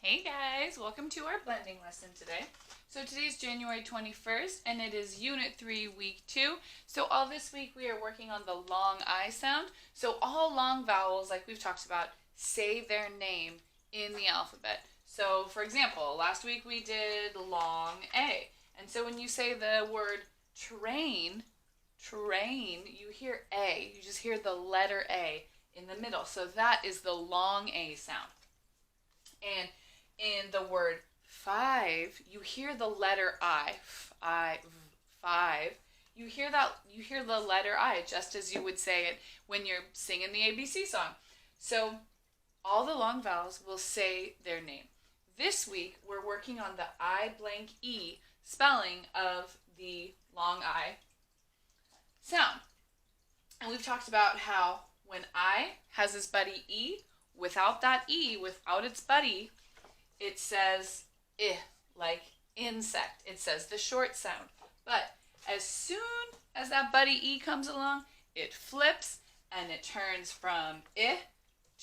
Hey guys, welcome to our blending lesson today. So today's January 21st and it is Unit 3, Week 2. So all this week we are working on the long I sound. So all long vowels, like we've talked about, say their name in the alphabet. So for example, last week we did long A. And so when you say the word train, you hear A. You just hear the letter A in the middle. So that is the long A sound. And in the word five, you hear the letter I. Five. You hear the letter I just as you would say it when you're singing the ABC song. So all the long vowels will say their name. This week we're working on the I blank E spelling of the long I sound. And we've talked about how when I has its buddy E, without that E, without its buddy, it says I, like insect. It says the short sound. But as soon as that buddy E comes along, it flips and it turns from I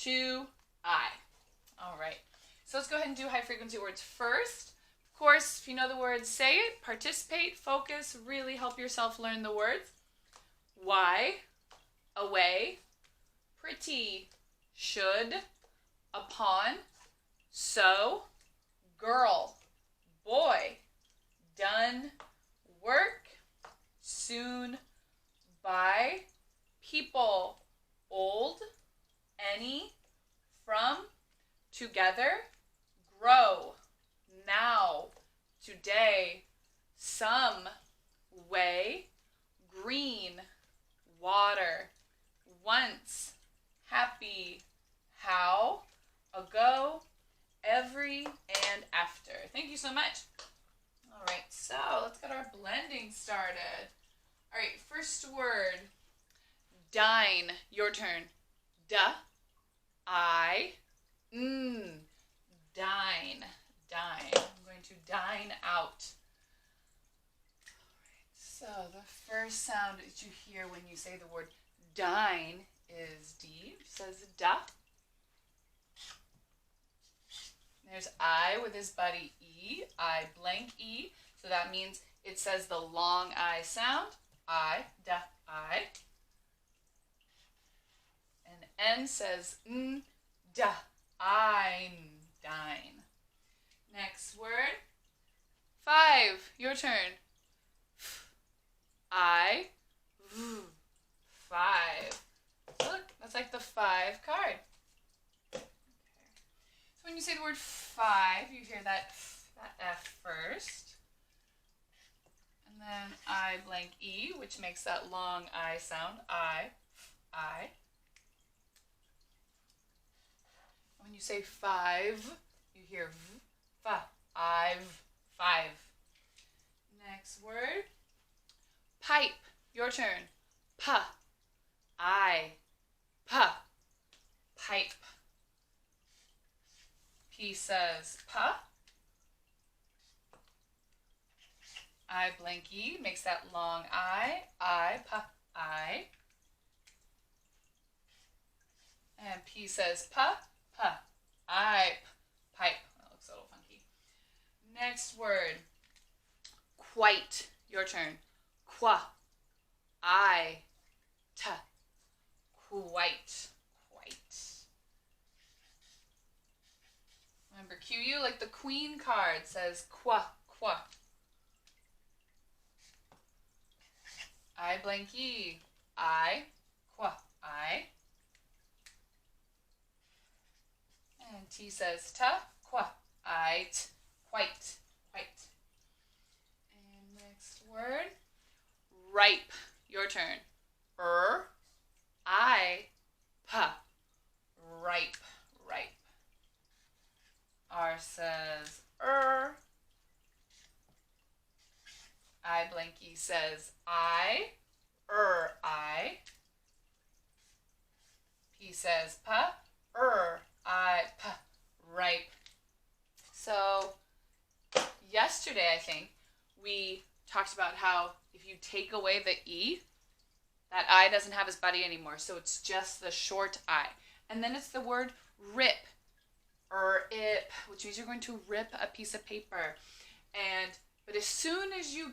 to I. All right. So let's go ahead and do high frequency words first. Of course, if you know the words, say it, participate, focus, really help yourself learn the words. Why, away, pretty, should, upon, so, girl, boy, done, work, soon, by, people, old, any, from, together, grow, now, today, some, way, green, water, once, happy, how, ago, every, and after. Thank you so much. All right, so let's get our blending started. All right, first word, dine. Your turn. Dine. I'm going to dine out. All right, so the first sound that you hear when you say the word dine is D. It says da. There's I with his buddy E. I blank E. So that means it says the long I sound. I, da, I. And N says N, da, I'm dine. Next word. Five. Your turn. I, five. Look, that's like the 5 card. Okay. So when you say the word five, you hear that F first. And then I blank E, which makes that long I sound. I. When you say five, you hear V, fa, I've, five. Next word. Pipe. Your turn. Pa. I. Pa. Pipe. P says pa. I blank E makes that long I. Pa, I. And P says pa. I, pipe. That looks a little funky. Next word. Quite. Your turn. Qua. I. Ta. Quite. Remember, QU, like the Queen card, says qua. I blank E. I. Qua. I. And T says ta. Qua. I. Quite. And next word. Ripe. Your turn. I. Pa. Ripe. R says I blank E says I. I. P says pa. I. Pa. Ripe. So yesterday, I think, we talked about how if you take away the E, that I doesn't have his buddy anymore. So it's just the short I. And then it's the word rip. ip, which means you're going to rip a piece of paper. But as soon as you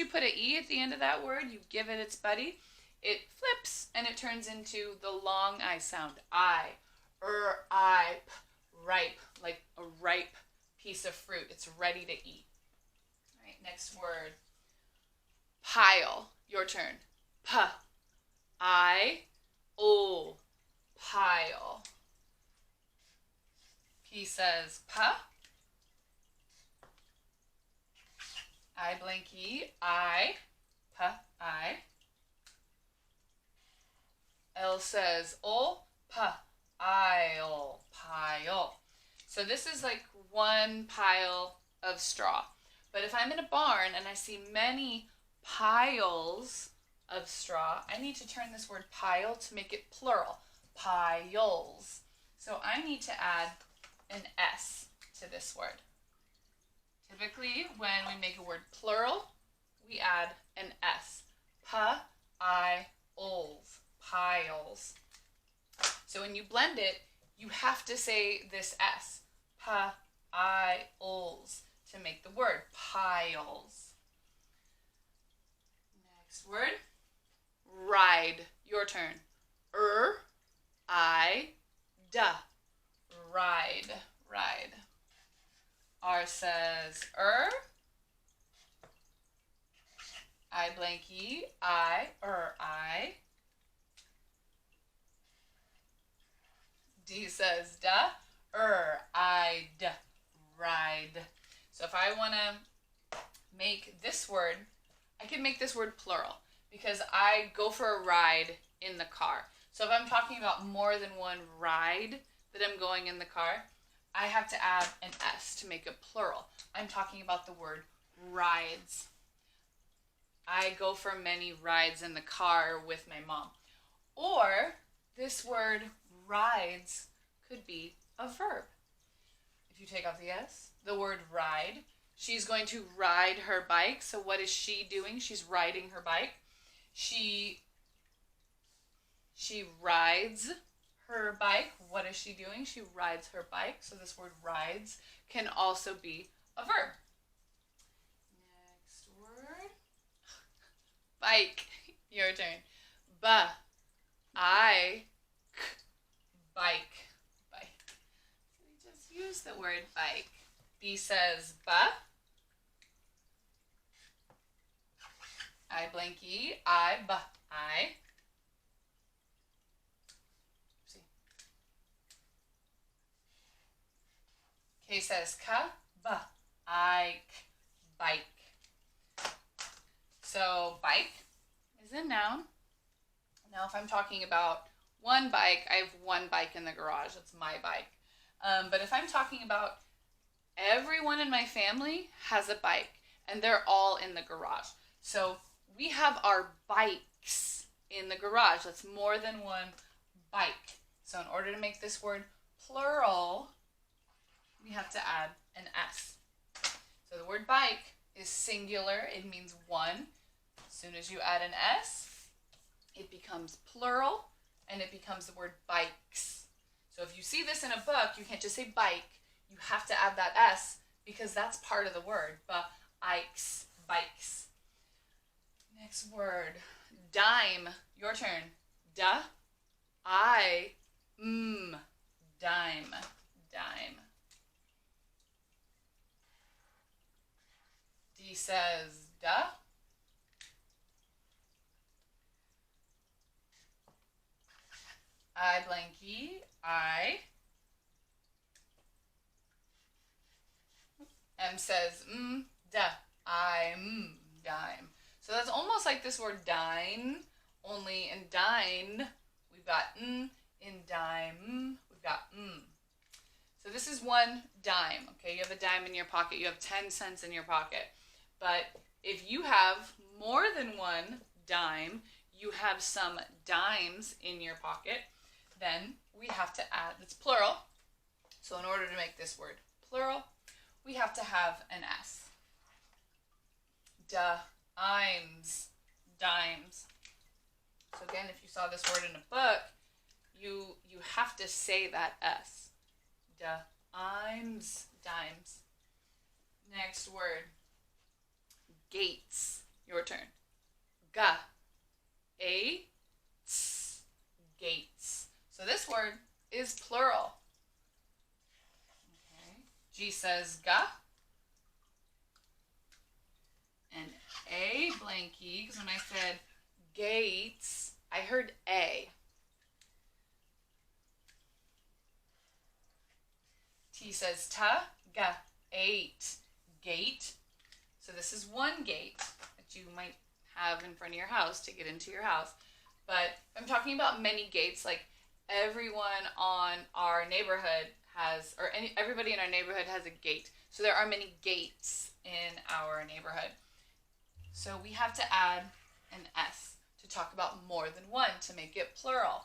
put an E at the end of that word, you give it its buddy, it flips and it turns into the long I sound. I, ripe, like a ripe piece of fruit. It's ready to eat. All right, next word. Pile. Your turn. I-O. Pile. P says I blank E. I. I. L says O. Pile. Pile. So this is like one pile of straw. But if I'm in a barn and I see many piles of straw, I need to turn this word pile to make it plural. Piles. So I need to add an S to this word. Typically, when we make a word plural, we add an S. Piles. Piles. So when you blend it, you have to say this S. Piles to make the word piles. Next word. Ride. Your turn. I-D. Ride. Ride. R says I blank E. I. D says da. I'd. Ride. So if I want to make this word, I can make this word plural because I go for a ride in the car. So if I'm talking about more than one ride that I'm going in the car, I have to add an S to make it plural. I'm talking about the word rides. I go for many rides in the car with my mom. Or this word rides could be a verb. If you take off the S, the word ride, she's going to ride her bike. So what is she doing? She's riding her bike. She rides her bike. What is she doing? She rides her bike. So this word rides can also be a verb. Next word. Bike. Your turn. I. Bike. Bike. So we just use the word bike. B says I blank E. I. K says ike. Bike. So bike is a noun. Now if I'm talking about one bike, I have one bike in the garage. That's my bike. But if I'm talking about everyone in my family has a bike and they're all in the garage. So we have our bikes in the garage. That's more than one bike. So in order to make this word plural, we have to add an S. So the word bike is singular. It means one. As soon as you add an S, it becomes plural and it becomes the word bikes. So if you see this in a book, you can't just say bike. You have to add that S because that's part of the word. Bikes. Bikes. Next word. Dime. Your turn. Dime. Dime. D says duh. I blank E. I. M says duh. I'm dime. So that's almost like this word dine, only in dine we've got in dime we've got So this is one dime, okay? You have a dime in your pocket. You have 10 cents in your pocket. But if you have more than one dime, you have some dimes in your pocket, then we have to add, it's plural. So in order to make this word plural, we have to have an S. Dimes. Dimes. So again, if you saw this word in a book, you have to say that S. Dimes. Dimes. Next word. Gates. Your turn. Ga. A. Ts. Gates. So this word is plural. Okay. G says ga. And A blankie, because when I said gates, I heard A. T says ta, ga, 8, gate. So this is one gate that you might have in front of your house to get into your house. But I'm talking about many gates, like everyone on our neighborhood has, or everybody in our neighborhood has a gate. So there are many gates in our neighborhood. So we have to add an S to talk about more than one to make it plural.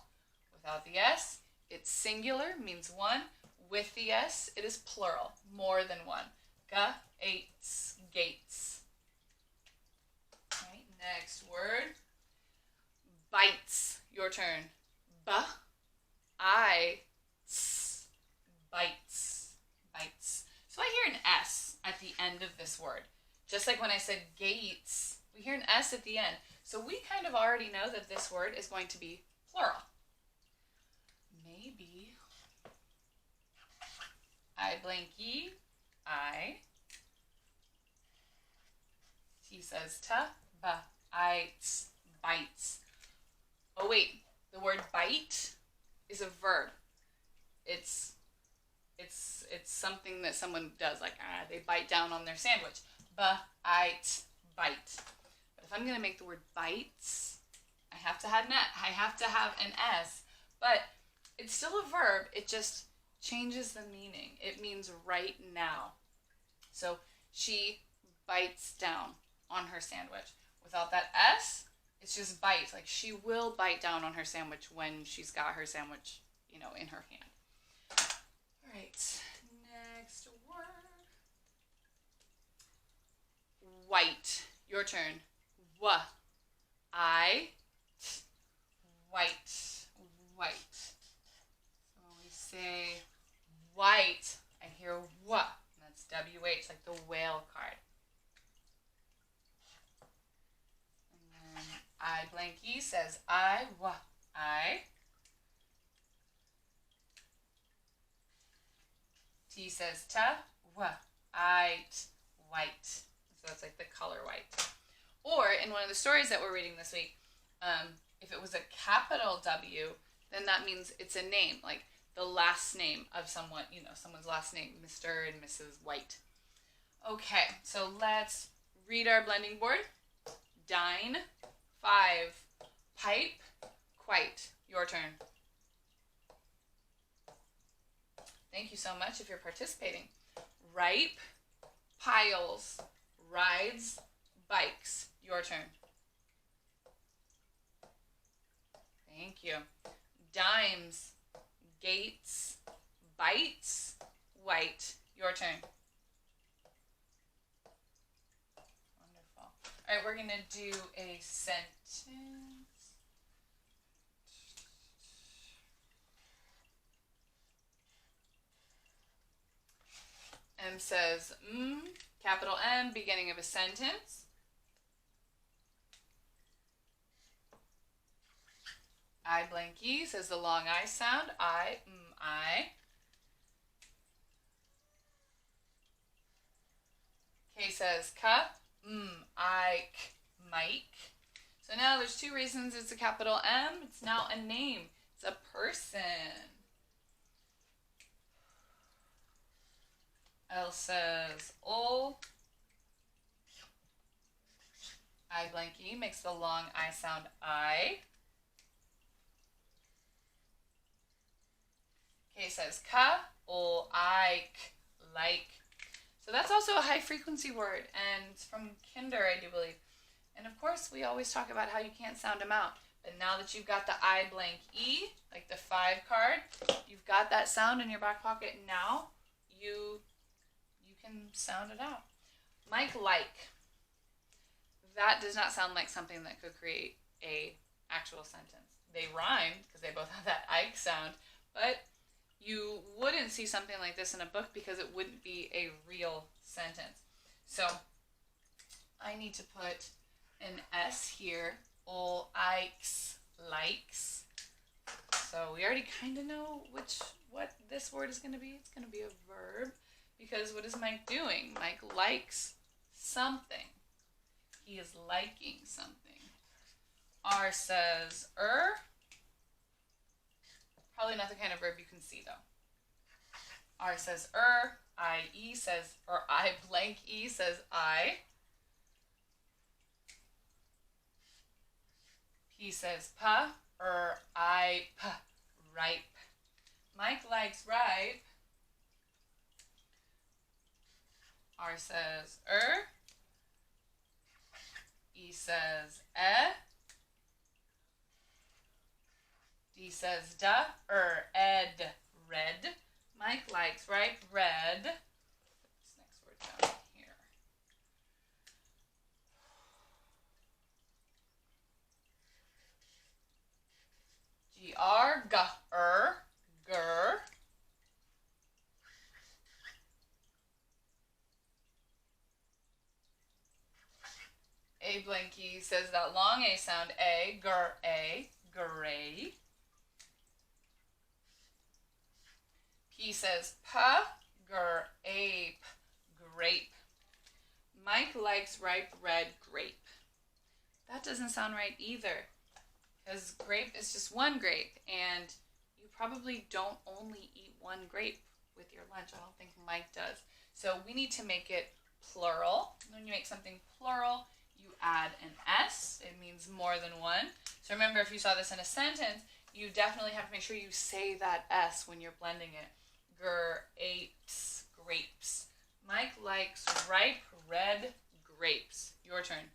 Without the S, it's singular, means one. With the S, it is plural, more than one. Ga-ates, gates. All right, next word. Bites. Your turn. Ba-I-ts. Bites. Bites. So I hear an S at the end of this word. Just like when I said gates, we hear an S at the end. So we kind of already know that this word is going to be plural. Maybe I blankie, I. T says ta, ba, ites, bites. Oh wait, the word bite is a verb. It's something that someone does, like they bite down on their sandwich. Ba-ite, bite. But if I'm going to make the word bites, I have to have an S. But it's still a verb. It just changes the meaning. It means right now. So she bites down on her sandwich. Without that S, it's just bite. Like she will bite down on her sandwich when she's got her sandwich, in her hand. All right. Next word. White. Your turn. Wa. I. T. White. White. So when we say white, I hear wa. That's W-H, like the whale card. And then I blankie says I, wa, I. T says ta, wa, I, t, white. So it's like the color white. Or in one of the stories that we're reading this week, if it was a capital W, then that means it's a name, like the last name of someone, someone's last name, Mr. and Mrs. White. Okay, so let's read our blending board. Dine, 5, pipe, quite. Your turn. Thank you so much if you're participating. Ripe, piles, rides, bikes. Your turn. Thank you. Dimes, gates, bites, white. Your turn. Wonderful. All right, we're going to do a sentence. M says capital M, beginning of a sentence. I blankie says the long I sound. I, I. K says ka, I, k, Mike. So now there's two reasons it's a capital M. It's now a name. It's a person. L says ol. I blankie makes the long I sound I. K says ka, ol, I, k, like. So that's also a high frequency word, and it's from kinder, I do believe. And of course, we always talk about how you can't sound them out. But now that you've got the I blank E, like the 5 card, you've got that sound in your back pocket. Now you can sound it out. Mike, like. That does not sound like something that could create a actual sentence. They rhyme because they both have that Ike sound, but you wouldn't see something like this in a book because it wouldn't be a real sentence. So I need to put an S here. Ol Ikes likes. So we already kind of know what this word is going to be. It's going to be a verb because what is Mike doing? Mike likes something. He is liking something. R says Probably not the kind of verb you can see though. R says I says, or I blank E says I. P says pa, I p, ripe. Mike likes ripe. R says E says D says da, ed, red. Mike likes ripe red. Put this next word down here. Gr, gur. A blanky says that long A sound, a, gray. P says ape, grape. Mike likes ripe red grape. That doesn't sound right either, because grape is just one grape, and you probably don't only eat one grape with your lunch. I don't think Mike does. So we need to make it plural. When you make something plural, you add an S. It means more than one. So remember, if you saw this in a sentence, you definitely have to make sure you say that S when you're blending it. Grapes, grapes. Mike likes ripe red grapes. Your turn.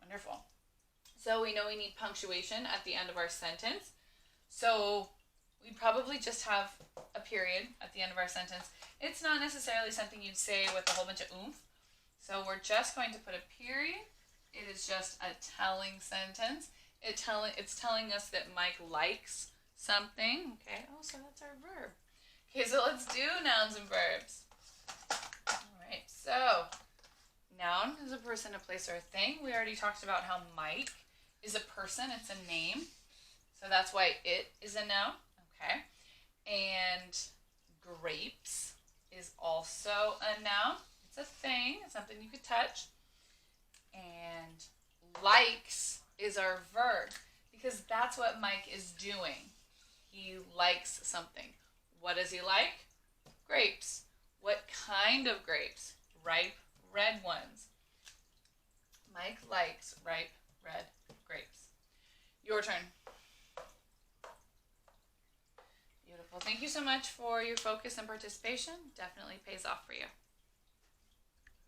Wonderful. So we know we need punctuation at the end of our sentence. So we probably just have a period at the end of our sentence. It's not necessarily something you'd say with a whole bunch of oomph. So we're just going to put a period. It is just a telling sentence. It's telling us that Mike likes something. Okay, oh, so that's our verb. Okay, so let's do nouns and verbs. All right, so noun is a person, a place, or a thing. We already talked about how Mike is a person. It's a name. So that's why it is a noun. Okay. And grapes is also a noun. It's a thing. It's something you could touch. And likes is our verb because that's what Mike is doing. He likes something. What does he like? Grapes. What kind of grapes? Ripe red ones. Mike likes ripe red grapes. Your turn. Beautiful. Thank you so much for your focus and participation. Definitely pays off for you.